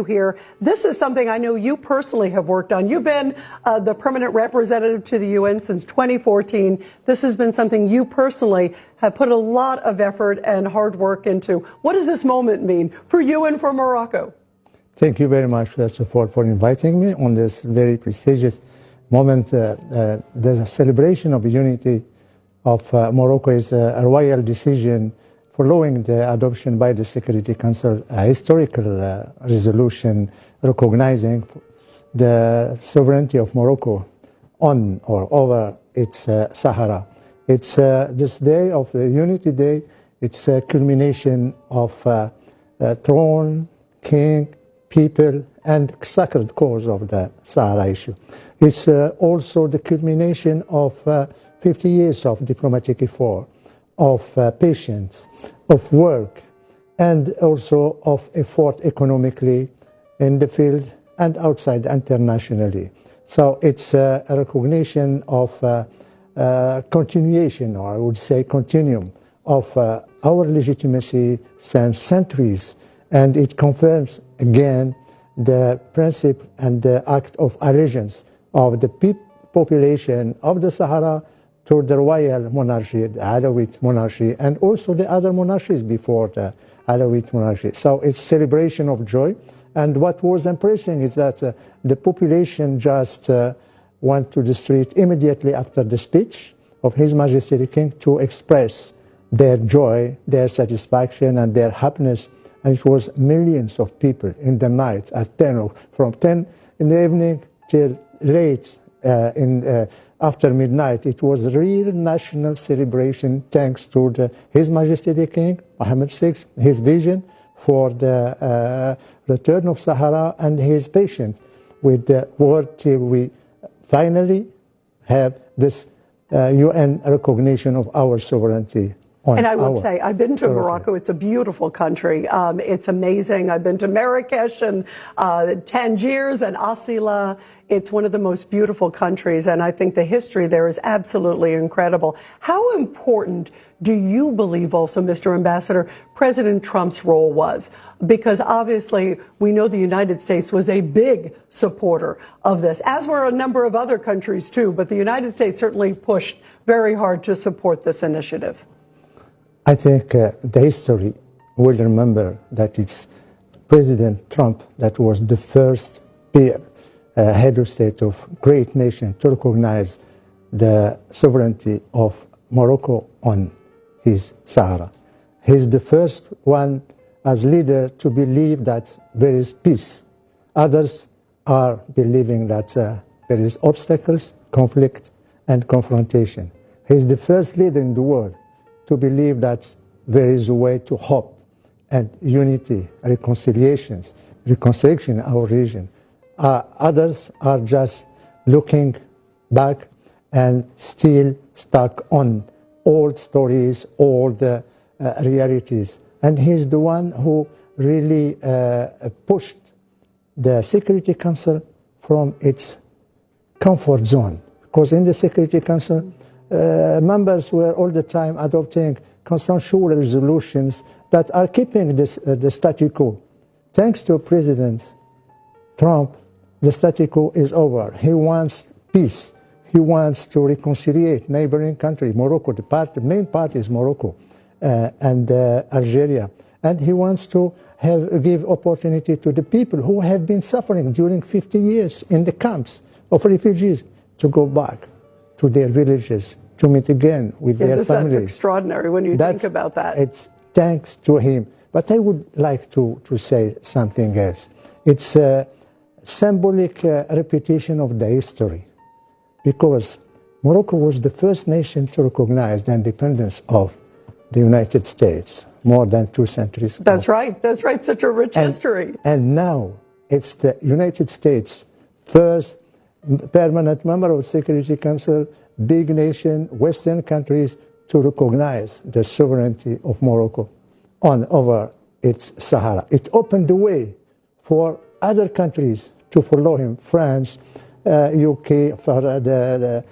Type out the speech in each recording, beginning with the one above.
you here. This is something I know you personally have worked on. You've been the permanent representative to the UN since 2014. This has been something you personally have put a lot of effort and hard work into. What does this moment mean for you and for Morocco? Thank you very much, first of all, for inviting me on this very prestigious moment. The celebration of unity of Morocco is a royal decision following the adoption by the Security Council, a historical resolution recognizing the sovereignty of Morocco on or over its Sahara. It's this day of Unity Day. It's a culmination of throne, king, people, and sacred cause of the Sahara issue. It's also the culmination of 50 years of diplomatic effort, of patience, of work, and also of effort economically in the field and outside internationally. So it's a recognition of continuation, or I would say continuum, of our legitimacy since centuries, and it confirms again the principle and the act of allegiance of the population of the Sahara to the royal monarchy, the Alawite monarchy, and also the other monarchies before the Alawite monarchy. So it's celebration of joy. And what was impressive is that the population just went to the street immediately after the speech of His Majesty the King to express their joy, their satisfaction, and their happiness. And it was millions of people in the night at 10, from 10 in the evening till late after midnight. It was a real national celebration thanks to His Majesty the King, Mohammed VI, his vision for the return of Sahara, and his patience with the war till we finally have this UN recognition of our sovereignty. And I would say, I've been to Morocco. It's a beautiful country. It's amazing. I've been to Marrakesh and Tangiers and Asila. It's one of the most beautiful countries, and I think the history there is absolutely incredible. How important do you believe also, Mr. Ambassador, President Trump's role was? Because obviously we know the United States was a big supporter of this, as were a number of other countries too, but the United States certainly pushed very hard to support this initiative. I think the history will remember that it's President Trump that was the first head of state of great nation to recognize the sovereignty of Morocco on his Sahara. He's the first one as leader to believe that there is peace. Others are believing that there is obstacles, conflict, and confrontation. He's the first leader in the world to believe that there is a way to hope and unity, reconciliation in our region. Others are just looking back and still stuck on old stories, old realities. And he's the one who really pushed the Security Council from its comfort zone. Because in the Security Council, members were all the time adopting consensual resolutions that are keeping the status quo. Thanks to President Trump, the status quo is over. He wants peace. He wants to reconcile neighboring countries, Morocco. The main party is Morocco and Algeria. And he wants to give opportunity to the people who have been suffering during 50 years in the camps of refugees to go back to their villages, to meet again with their families. That's extraordinary when you think about that. It's thanks to him. But I would like to say something else. It's a symbolic repetition of the history, because Morocco was the first nation to recognize the independence of the United States more than 2 centuries ago. That's right. That's right. Such a rich history. And now it's the United States' first permanent member of the Security Council, big nation, Western countries, to recognize the sovereignty of Morocco over its Sahara. It opened the way for other countries to follow him. France, UK, for the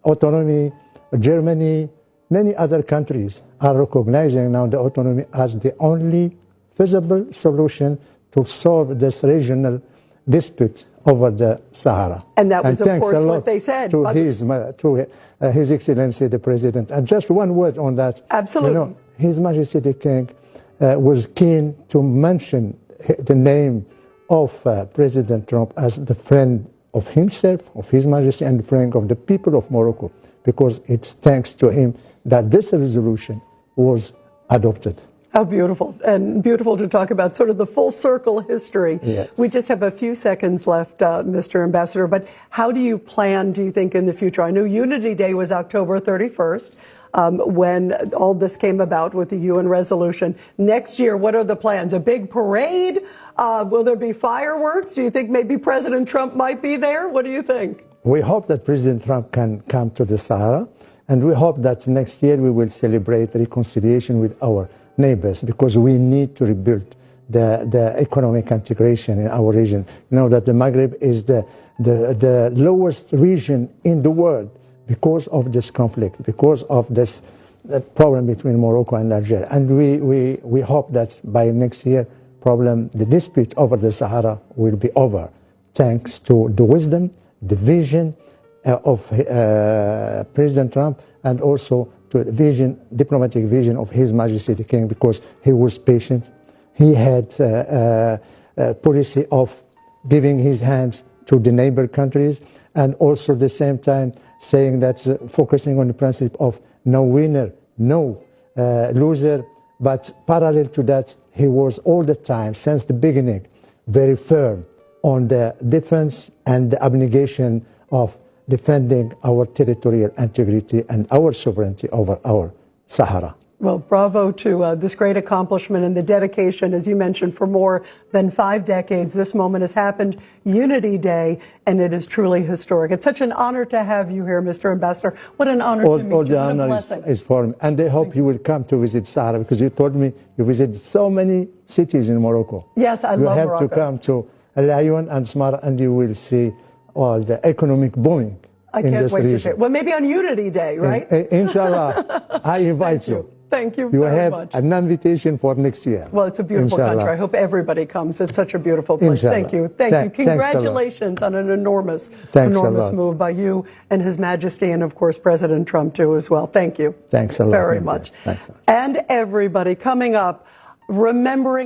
autonomy, Germany, many other countries are recognizing now the autonomy as the only feasible solution to solve this regional dispute over the Sahara. And that was, of thanks course, a lot what they said. To His Excellency the President. And just one word on that. Absolutely. You know, His Majesty the King was keen to mention the name of President Trump as the friend of himself, of His Majesty, and the friend of the people of Morocco, because it's thanks to him that this resolution was adopted. How beautiful, and beautiful to talk about sort of the full circle history. Yes. We just have a few seconds left, Mr. Ambassador, but how do you plan, do you think, in the future? I know Unity Day was October 31st, when all this came about with the UN resolution. Next year, what are the plans? A big parade? Will there be fireworks? Do you think maybe President Trump might be there? What do you think? We hope that President Trump can come to the Sahara, and we hope that next year we will celebrate reconciliation with our neighbors, because we need to rebuild the economic integration in our region. You know that the Maghreb is the lowest region in the world because of this conflict, because of this problem between Morocco and Algeria. And we hope that by next year, the dispute over the Sahara will be over, thanks to the wisdom, the vision of President Trump, and also to the vision, diplomatic vision of His Majesty the King, because he was patient. He had a policy of giving his hands to the neighbor countries, and also at the same time saying that focusing on the principle of no winner, no loser. But parallel to that, he was all the time, since the beginning, very firm on the defense and the abnegation of defending our territorial integrity and our sovereignty over our Sahara. Well, bravo to this great accomplishment and the dedication, as you mentioned, for more than 5 decades. This moment has happened, Unity Day, and it is truly historic. It's such an honor to have you here, Mr. Ambassador. What an honor to meet you. All the honor is for me. And I hope you will come to visit Sahara, because you told me you visited so many cities in Morocco. Yes, I love Morocco. You have to come to Laayoune and Smara, and you will see all the economic booming in this region. I can't wait to see it. Well, maybe on Unity Day, right? Inshallah. I invite you. Thank you You very have much. an invitation for next year. Well, it's a beautiful Inshallah. country. I hope everybody comes. It's such a beautiful place. Inshallah. Thank you. Thank you. Congratulations on an enormous move by you and His Majesty, and of course President Trump too as well. Thank you. Thanks a lot. Very much. Thanks. And everybody coming up, remembering